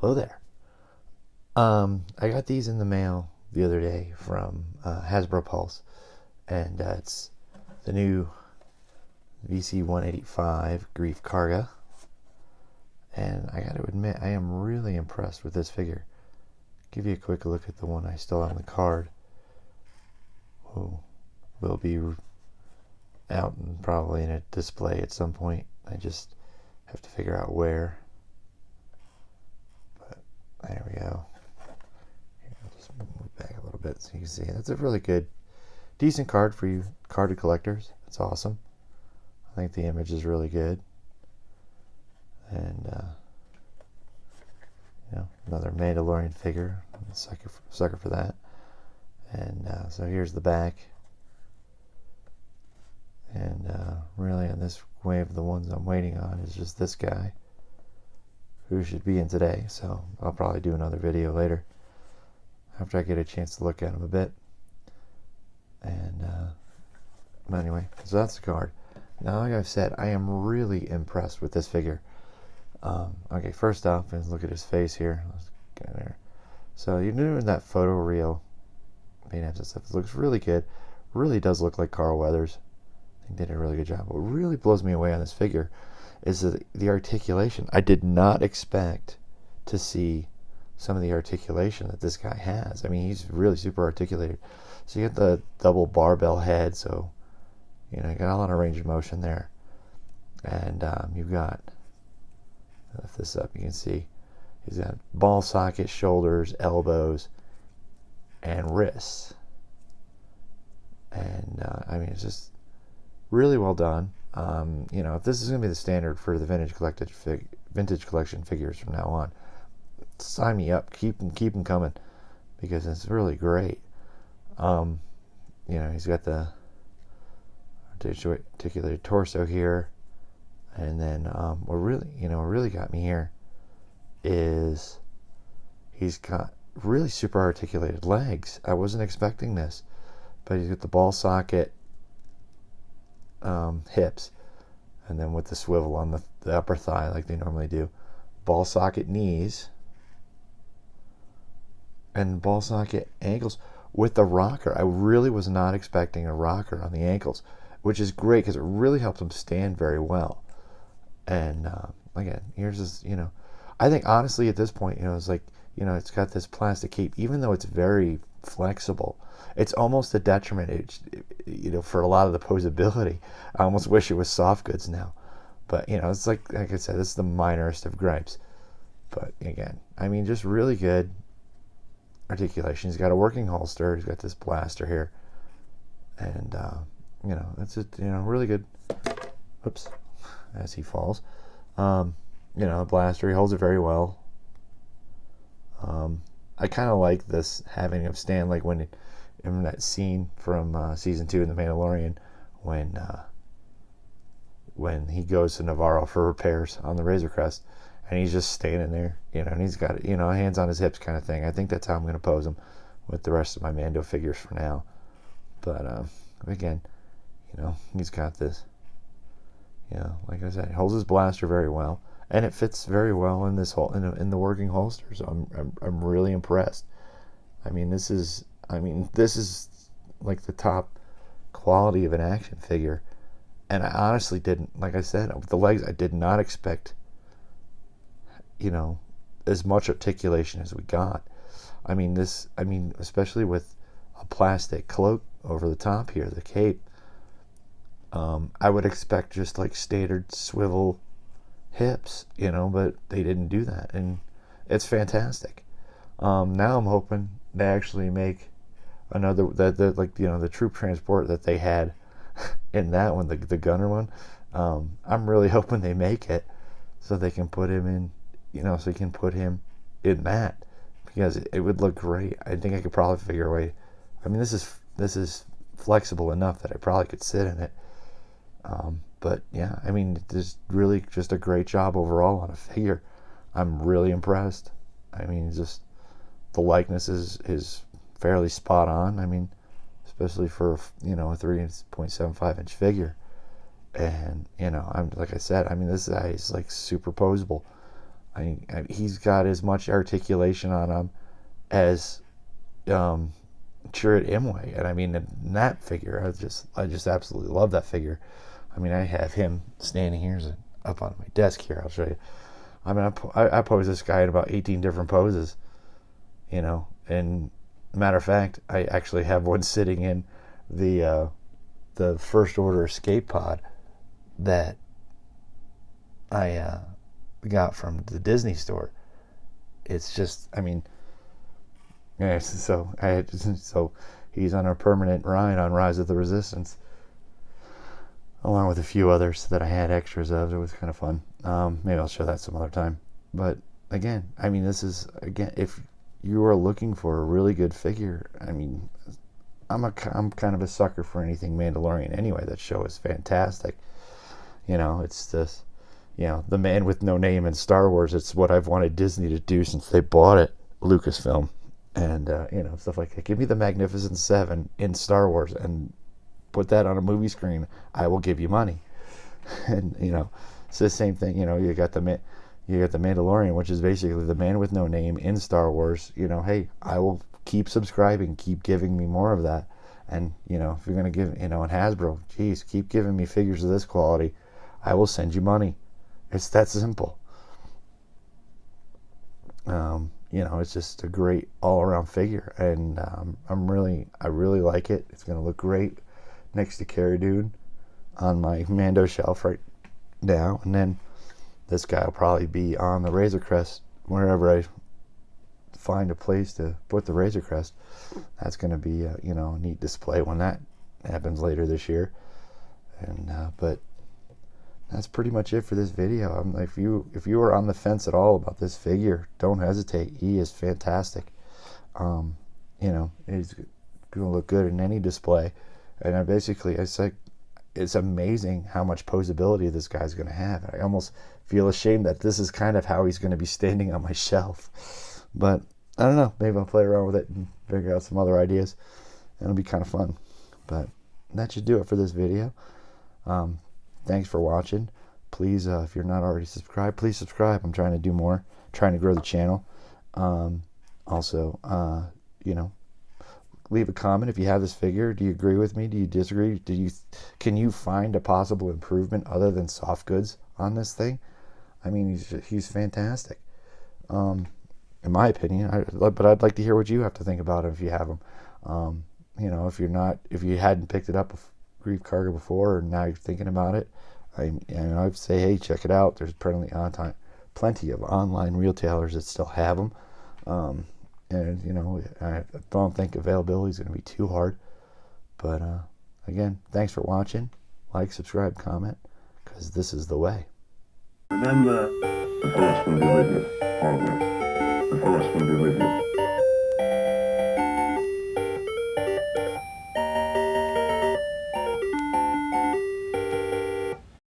Hello there. I got these in the mail the other day from Hasbro Pulse, and it's the new VC185 Greef Karga. And I got to admit, I am really impressed with this figure. Give you a quick look at the one I still have on the card. Will be out and probably in a display at some point. I just have to figure out where. But there we go. I'll just move back a little bit so you can see. That's a really good, decent card for you carded collectors. It's awesome. I think the image is really good. And another Mandalorian figure. I'm a sucker for that. And so here's the back. And really on this wave, the ones I'm waiting on is just this guy, who should be in today. So I'll probably do another video later after I get a chance to look at him a bit. And anyway, so that's the card. Now, like I've said, I am really impressed with this figure. Okay, first off, let's look at his face here. Let's get there. So you're doing that photoreal paint and stuff. It looks really good. Really does look like Carl Weathers. I think they did a really good job. What really blows me away on this figure is the articulation. I did not expect to see some of the articulation that this guy has. I mean, he's really super articulated. So you get the double barbell head, so you got a lot of range of motion there. And you've got, lift this up, you can see he's got ball socket, shoulders, elbows, and wrists. And I mean, it's just really well done. If this is going to be the standard for the vintage collection figures from now on, sign me up. Keep them coming, because it's really great. He's got the articulated torso here, and then what really got me here is he's got really super articulated legs. I wasn't expecting this, but he's got the ball socket hips, and then with the swivel on the upper thigh like they normally do, ball socket knees, and ball socket ankles with the rocker. I really was not expecting a rocker on the ankles, which is great because it really helps him stand very well. And again, here's this, I think honestly at this point, it's like, it's got this plastic cape, even though it's very flexible. It's almost a detriment, for a lot of the posability. I almost wish it was soft goods now. But, it's like I said, this is the minorest of gripes. But again, I mean, just really good articulation. He's got a working holster. He's got this blaster here. And, it's just, really good. Oops, as he falls. A blaster. He holds it very well. I kind of like this, having him stand like in that scene from season 2 in The Mandalorian, when he goes to Navarro for repairs on the Razor Crest, and he's just standing there, and he's got hands on his hips kind of thing. I think that's how I'm going to pose him with the rest of my Mando figures for now. But again, he's got this. Like I said, he holds his blaster very well, and it fits very well in this in the working holster. So I'm really impressed. This is like the top quality of an action figure. And I honestly didn't, like I said, with the legs, I did not expect, as much articulation as we got. Especially with a plastic cloak over the top here, the cape, I would expect just like standard swivel hips, but they didn't do that. And it's fantastic. Now I'm hoping they actually make another, the troop transport that they had in that one, the gunner one. I'm really hoping they make it so they can put him in, so you can put him in that, because it would look great. I think I could probably figure a way. This is flexible enough that I probably could sit in it. But yeah, it's really just a great job overall on a figure. I'm really impressed. Just the likeness is fairly spot on. Especially for a 3.75 inch figure. And I'm like I said, this guy is like super posable. He's got as much articulation on him as Chirrut Imwe, and I mean, in that figure, I just absolutely love that figure. I mean, I have him standing here up on my desk here. I'll show you. I mean, I pose this guy in about 18 different poses, you know. And matter of fact, I actually have one sitting in the First Order escape pod that I got from the Disney store. It's just, I mean, yeah. So he's on a permanent ride on Rise of the Resistance, along with a few others that I had extras of. It was kind of fun. Maybe I'll show that some other time. But again, I mean, this is, again, if you are looking for a really good figure, I mean, I'm kind of a sucker for anything Mandalorian anyway. That show is fantastic. You know, it's this, you know, the man with no name in Star Wars. It's what I've wanted Disney to do since they bought it, Lucasfilm, and you know, stuff like that. Give me the Magnificent Seven in Star Wars and put that on a movie screen. I will give you money. And you know, it's the same thing. You know, you got the Mandalorian, which is basically the man with no name in Star Wars. You know, hey, I will keep subscribing, keep giving me more of that. And you know, if you're gonna give, you know, and Hasbro, geez, keep giving me figures of this quality, I will send you money. It's that simple. You know, it's just a great all-around figure, and I really like it. It's gonna look great next to Cara Dune on my Mando shelf right now, and then this guy will probably be on the Razor Crest wherever I find a place to put the Razor Crest. That's going to be a, you know, neat display when that happens later this year. And but that's pretty much it for this video. If you are on the fence at all about this figure, don't hesitate. He is fantastic. You know, he's going to look good in any display. And it's like, it's amazing how much posability this guy's going to have. I almost feel ashamed that this is kind of how he's going to be standing on my shelf. But I don't know. Maybe I'll play around with it and figure out some other ideas. It'll be kind of fun. But that should do it for this video. Thanks for watching. Please, if you're not already subscribed, please subscribe. I'm trying to do more. Trying to grow the channel. Also, you know, leave a comment if you have this figure. Do you agree with me? Do you disagree? Can you find a possible improvement other than soft goods on this thing? I mean, he's fantastic. In my opinion, but I'd like to hear what you have to think about him if you have him. You know, if you hadn't picked it up, Greef Karga before, or now you're thinking about it, I'd say, hey, check it out. There's plenty of online retailers that still have them. And, you know, I don't think availability is going to be too hard. But, again, thanks for watching. Like, subscribe, comment, because this is the way. Remember, the Force will be with you always. The Force will be with you.